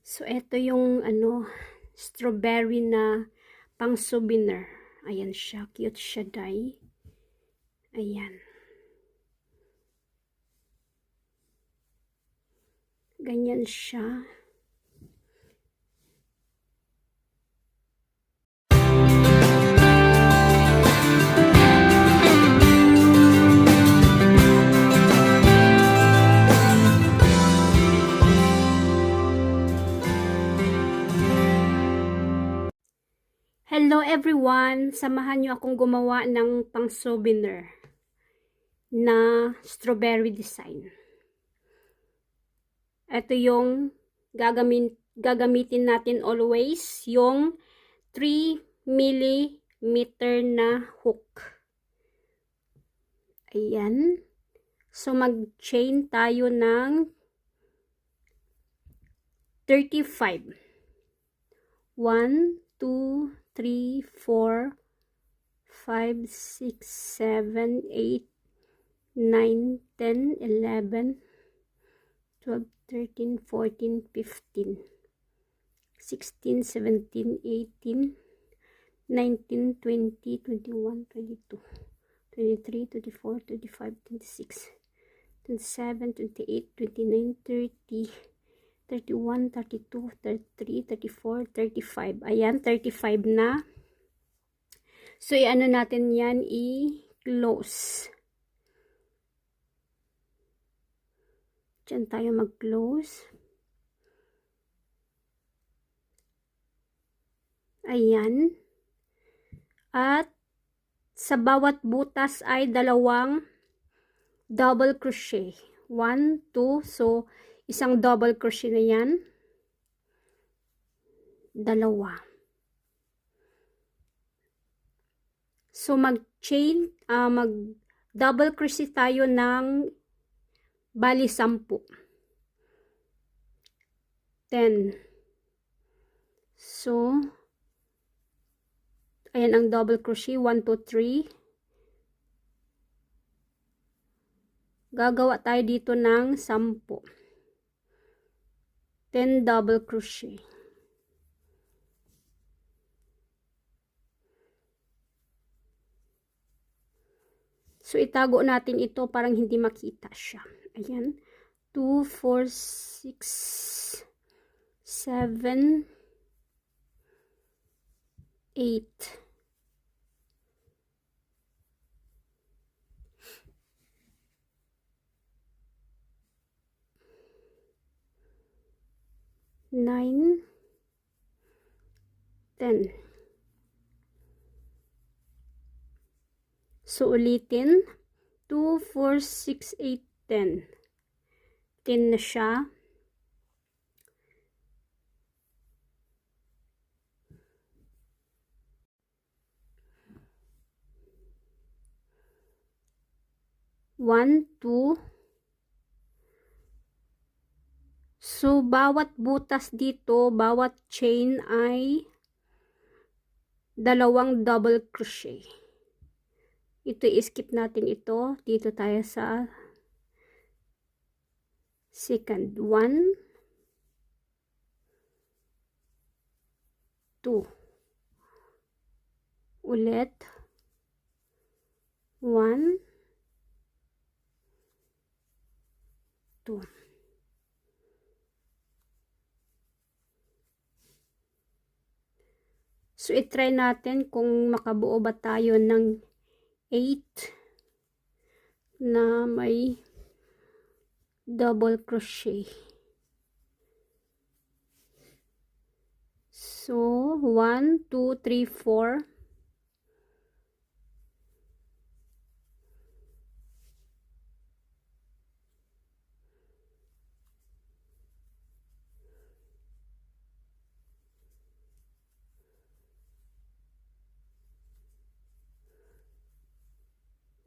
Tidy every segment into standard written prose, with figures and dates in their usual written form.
So, ito yung strawberry na pang souvenir. Ayan siya. Cute siya, day. Ayan. Ganyan siya. Hello everyone! Samahan nyo akong gumawa ng pang souvenir na strawberry design. Ito yung gagamitin natin always, yung 3mm na hook. Ayan. So mag-chain tayo ng 35. 1, 2, 3, 4, 5, 6, 7, 8, 9, 10, 11, 12, 13, 14, 15, 16, 17, 18, 19, 20, 21, 22, 23, 24, 25, 26, 27, 28, 29, 30, 31, 32, 33, 34, 35. Ayan, 35 na. So, i-ano natin yan, i-close. Diyan tayo mag-close. Ayan. At sa bawat butas ay dalawang double crochet. 1, 2. So, isang double crochet na yan. Dalawa. So, mag-chain, mag-double crochet tayo ng bali 10. 10. So, ayan ang double crochet. 1, 2, 3. Gagawa tayo dito ng 10. 10 double crochet. So, itago natin ito parang hindi makita siya. Ayan. 2, 4, 6, 7, 8. 9, 10. So, ulitin. 2, 4, 6, 8, 10. 10 na siya. One, two. So, bawat butas dito, bawat chain ay dalawang double crochet. Ito, i-skip natin ito. Dito tayo sa second. 1, 2. Ulit. 1, 2. So, i-try natin kung makabuo ba tayo ng 8 na may double crochet. So, 1, 2, 3, 4.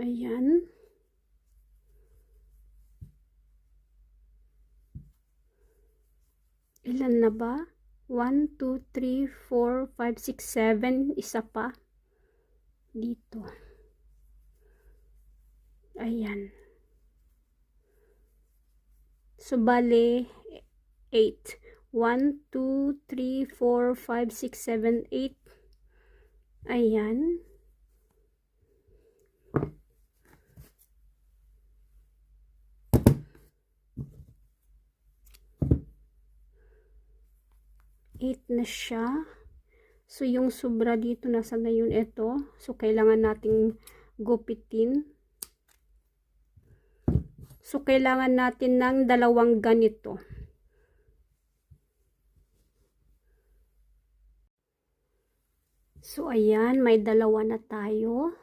Ayan. Ilan na ba? 1, 2, 3, 4, 5, 6, 7. Isa pa. Dito. Ayan. So, bale, 8. 1, 2, 3, 4, 5, 6, 7, 8. Ayan. Eight na siya. So, yung sobra dito, nasa na yun ito. So, kailangan nating gupitin. So, kailangan natin ng dalawang ganito. So, ayan, may dalawa na tayo.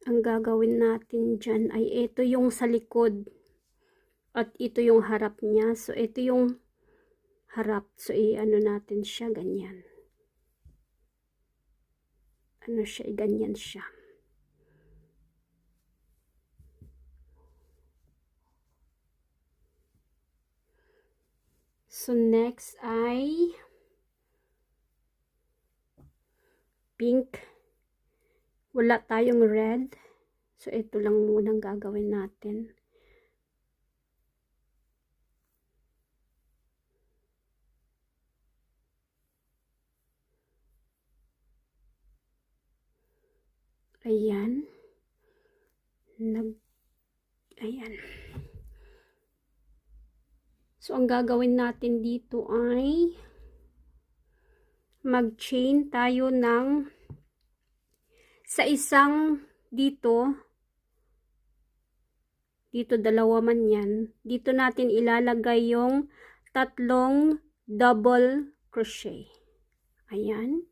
Ang gagawin natin dyan ay ito yung sa likod. At ito yung harap niya. So, ito yung harap. So, i-ano natin siya, ganyan. Ano siya, ganyan siya. So, next ay pink. Wala tayong red. So, ito lang munang gagawin natin. Ayan. Ayan. So, ang gagawin natin dito ay mag-chain tayo ng sa isang dito dalawa man yan. Dito natin ilalagay yung tatlong double crochet. Ayan.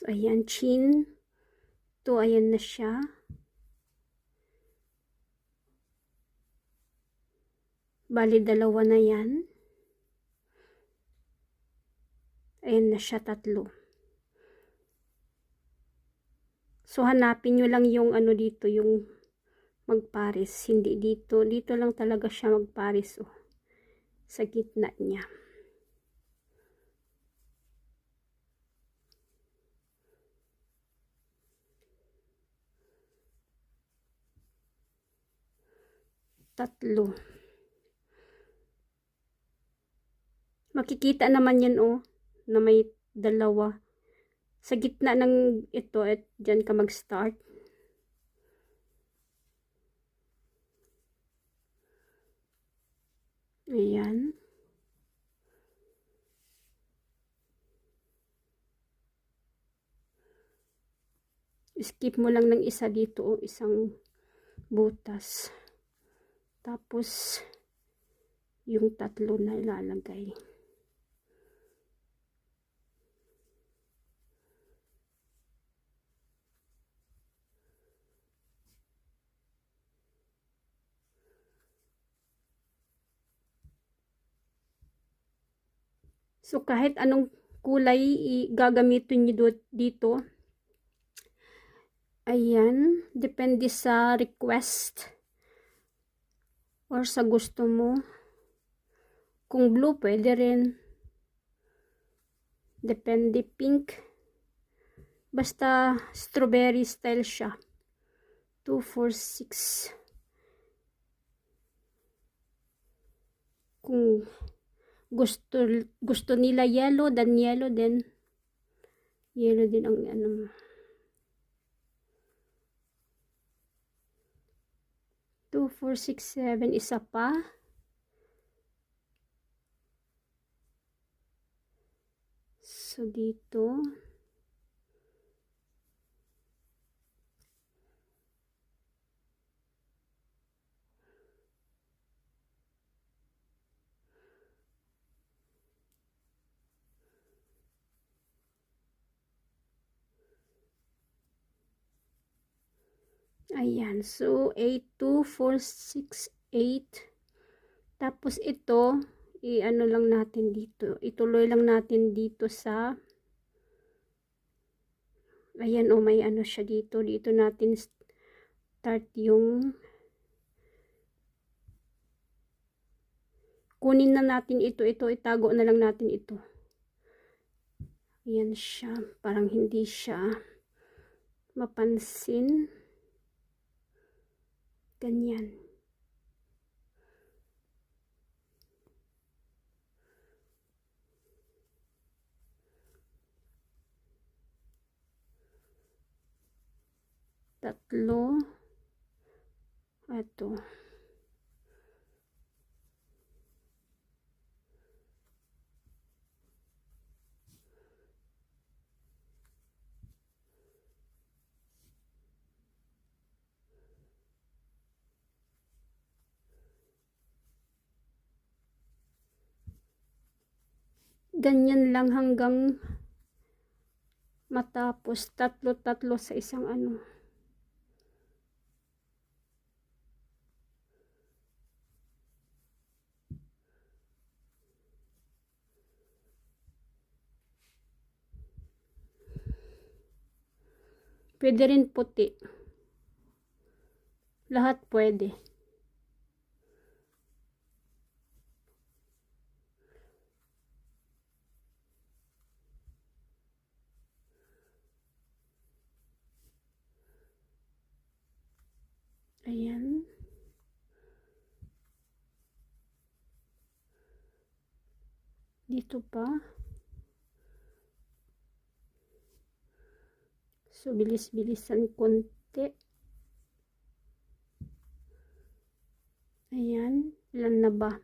Ayan, chain. Ito, ayan na siya. Bali, dalawa na yan. Ayan na siya, tatlo. So, hanapin nyo lang yung ano dito, yung magpares. Hindi dito. Dito lang talaga siya magpares. Oh. Sa gitna niya. Tatlo. Makikita naman yan, oh, na may dalawa. Sa gitna ng ito, at dyan ka mag-start. Ayan. Skip mo lang ng isa dito, oh, isang butas. Tapos, yung tatlo na ilalagay. So, kahit anong kulay gagamitin nyo dito. Ayan. Depende sa request. Or sa gusto mo. Kung blue, pwede rin. Depende, pink. Basta strawberry style siya. 2, 4, 6. Kung gusto nila yellow, then yellow din. Yellow din ang ano. Two, 4, 6, 7. Isa pa. So, dito. Ayan. So, 8, 2, 4, 6, 8. Tapos, ito, i-ano lang natin dito. Ituloy lang natin dito sa, ayan, oh, may ano siya dito. Dito natin start yung, kunin na natin ito. Itago na lang natin ito. Ayan siya. Parang hindi siya mapansin. Ganyan. Tatlo. Ito. Ganyan lang hanggang matapos. Tatlo-tatlo sa isang ano. Pwede rin puti. Lahat pwede. Ayan. Dito pa. So, bilis-bilisan konti. Ayan. Ilan na ba?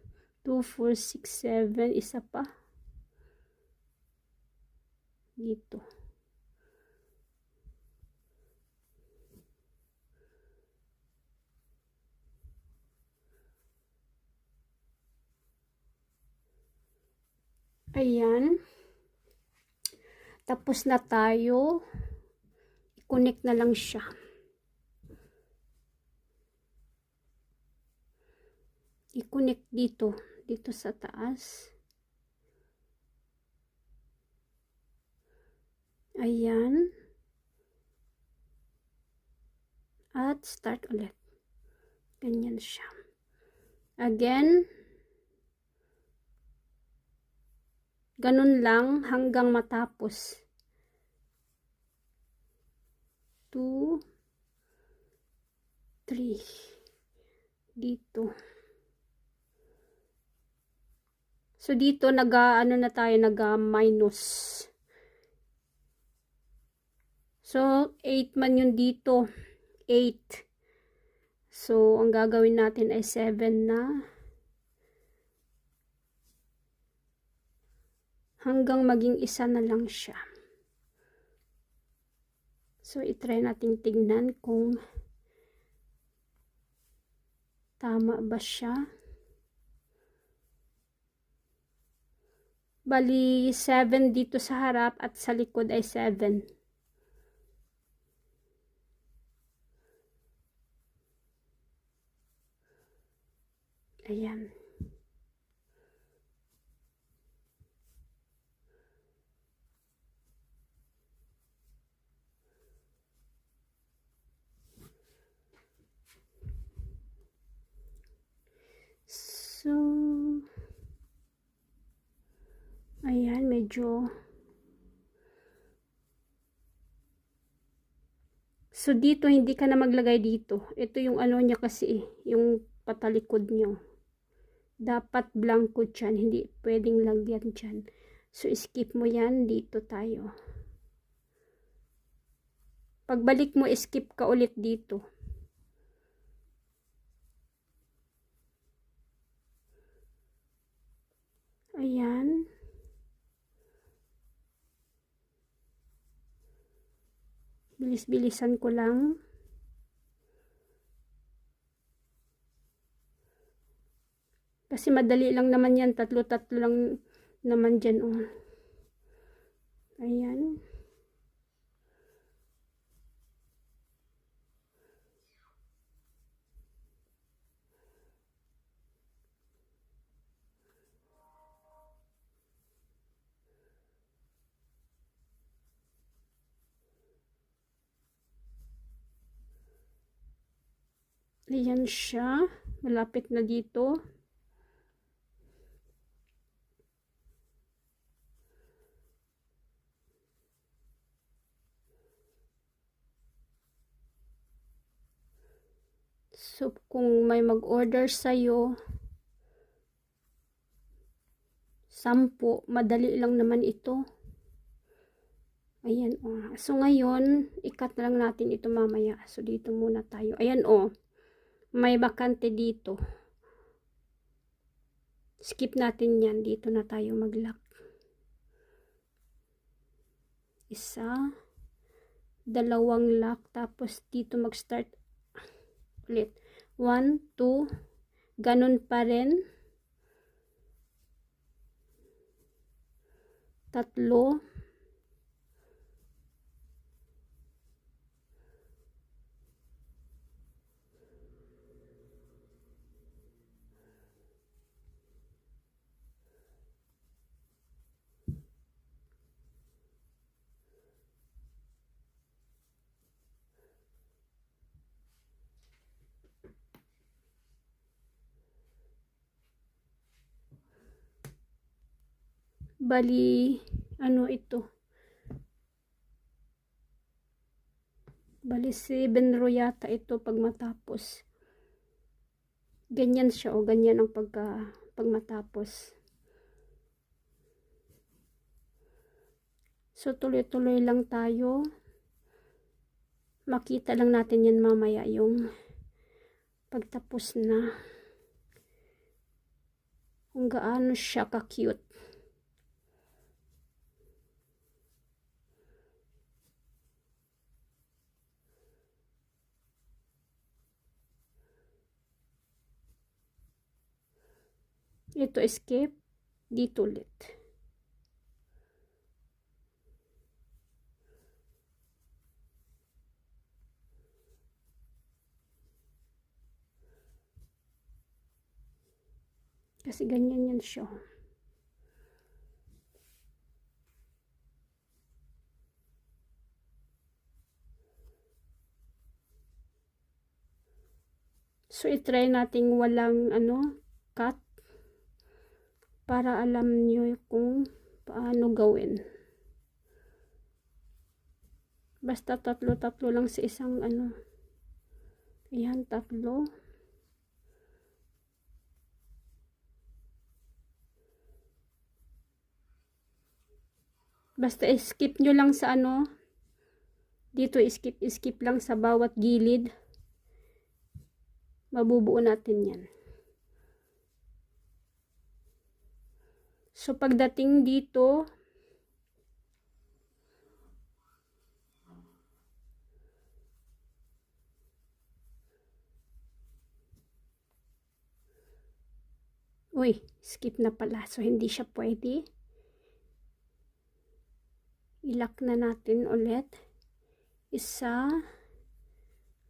2, 4, 6, 7. Isa pa. Dito. Ayan. Tapos na tayo. I-connect na lang siya. I-connect dito. Dito sa taas. Ayan. At start ulit. Ganyan siya. Again. Ganun lang hanggang matapos. 2, 3. Dito. So, dito ano na tayo, minus. So, 8 man yun dito. 8. So, ang gagawin natin ay 7 na. Hanggang maging isa na lang siya. So, itry natin tignan kung tama ba siya. Bali, 7 dito sa harap at sa likod ay 7. Ayan. So, ayan, medyo. So, dito, hindi ka na maglagay dito. Ito yung ano niya kasi, yung patalikod nyo. Dapat blanco dyan, hindi pwedeng lagyan dyan. So, skip mo yan, dito tayo. Pagbalik mo, skip ka ulit dito. Ayan. Bilis-bilisan ko lang. Kasi madali lang naman yan. Tatlo-tatlo lang naman dyan. Oh. Ayan. Ayan siya. Malapit na dito. So, kung may mag-order sa'yo, 10, madali lang naman ito. Ayan, oh. So, ngayon, ikat na lang natin ito mamaya. So, dito muna tayo. Ayan, oh. May bakante dito. Skip natin yan. Dito na tayo mag-lock. Isa. 2 lock. Tapos, dito mag-start ulit. 1, 2. Ganun pa rin. 3. Bali, ano ito? Bali 7 row yata ito pag matapos. Ganyan siya, o ganyan ang pag matapos. So, tuloy-tuloy lang tayo. Makita lang natin yan mamaya yung pagtapos na. Kung gaano siya ka-cute. Ito escape. Dito ulit. Kasi ganyan yan siya. So, itry nating walang cut. Para alam nyo kung paano gawin. Basta tatlo lang sa isang Ayan, 3. Basta skip nyo lang sa dito skip lang sa bawat gilid. Mabubuo natin yan. So, pagdating dito, uy, skip na pala. So, hindi siya pwede. Ilock na natin ulit. 1,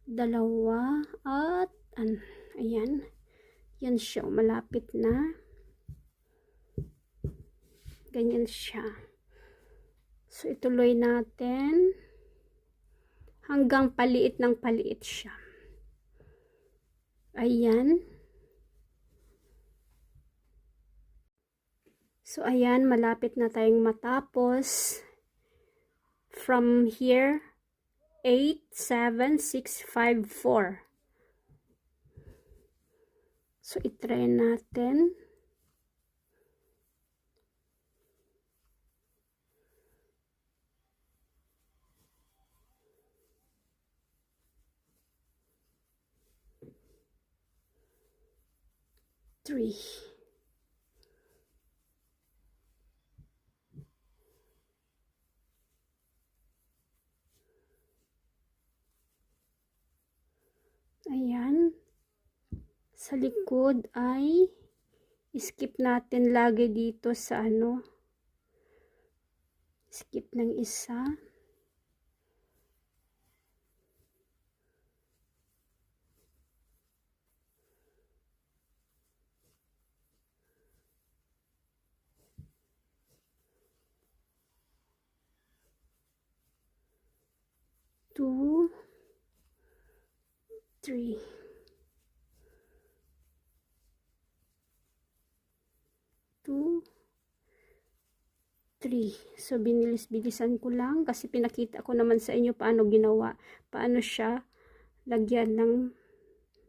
2, at ayan. Yan siya. Malapit na. Ganyan siya. So, ituloy natin hanggang paliit ng paliit siya. Ayan. So, ayan. Malapit na tayong matapos. From here, 8, 7, 6, 5, 4. So, itry natin. Three. Ayan. Sa likod ay skip natin lagi dito sa skip ng isa. Two, 3. Two, 3. So, binilis-bilisan ko lang kasi pinakita ko naman sa inyo paano ginawa. Paano siya lagyan ng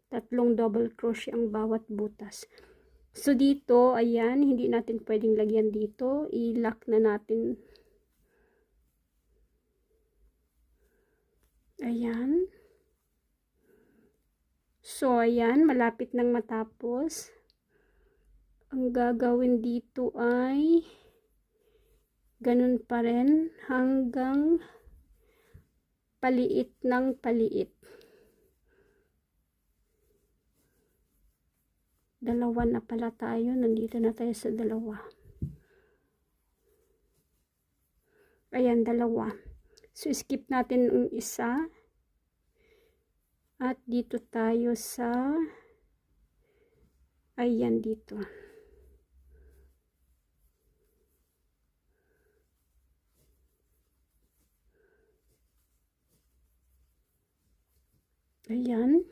Tatlong double crochet ang bawat butas. So dito, ayan, hindi natin pwedeng lagyan dito. I-lock na natin. Ayan. So ayan, malapit nang matapos. Ang gagawin dito ay ganun pa rin hanggang paliit ng paliit. Dalawa na pala tayo. Nandito na tayo sa dalawa. Ayan, dalawa. So, skip natin yung isa. At dito tayo sa ayan dito. Ayan.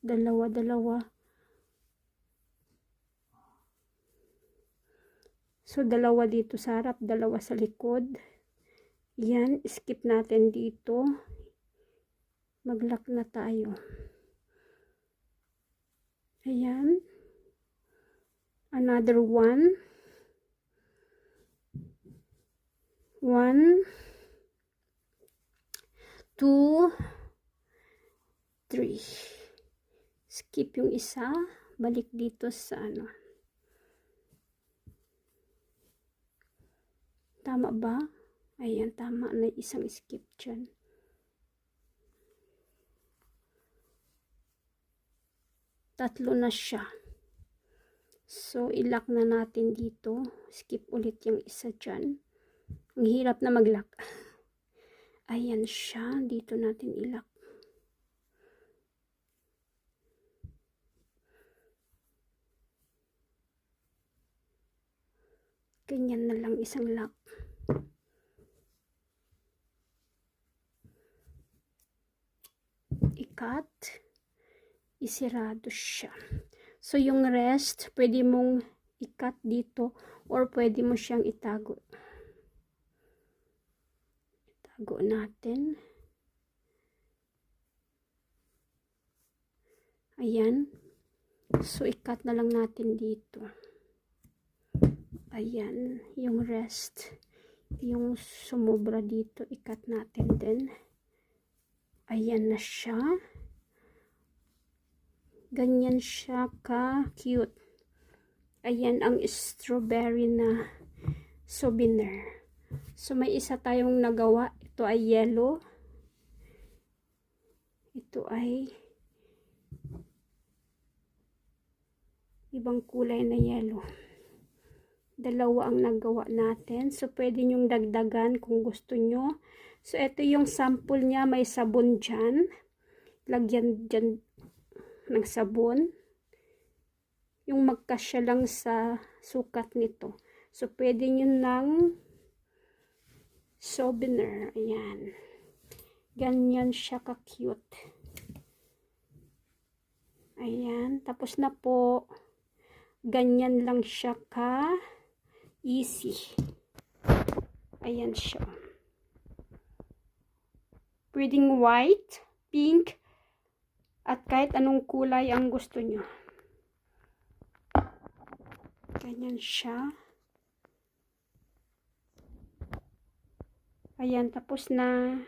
Dalawa. So, dalawa dito sa harap, dalawa sa likod. Yan, skip natin dito. Mag-lock na tayo. Ayan. Another one. 1, 2, 3. Skip yung isa, balik dito sa ano. Tama ba? Ayan, tama na isang skip dyan. Tatlo na siya. So, ilock na natin dito. Skip ulit yung isa dyan. Ang hirap na mag-lock. Ayan siya. Dito natin ilock. Ganyan na lang isang lock. I-cut. Isirado siya. So, yung rest, pwede mong i-cut dito or pwede mo siyang itago. Itago natin. Ayan. So, i-cut na lang natin dito. Ayan, yung rest, yung sumobra dito, ikat natin din. Ayan na siya. Ganyan siya ka-cute. Ayan ang strawberry na souvenir. So, may isa tayong nagawa. Ito ay yellow. Ito ay ibang kulay na yellow. Dalawa ang nagawa natin. So, pwede nyong dagdagan kung gusto nyo. So, ito yung sample niya. May sabon dyan. Lagyan dyan ng sabon. Yung magkasya lang sa sukat nito. So, pwede nyo ng souvenir. Ayan. Ganyan siya ka-cute. Ayan. Tapos na po. Ganyan lang siya easy. Ayan siya. Pwedeng white, pink, at kahit anong kulay ang gusto nyo. Ganyan siya. Ayan, tapos na.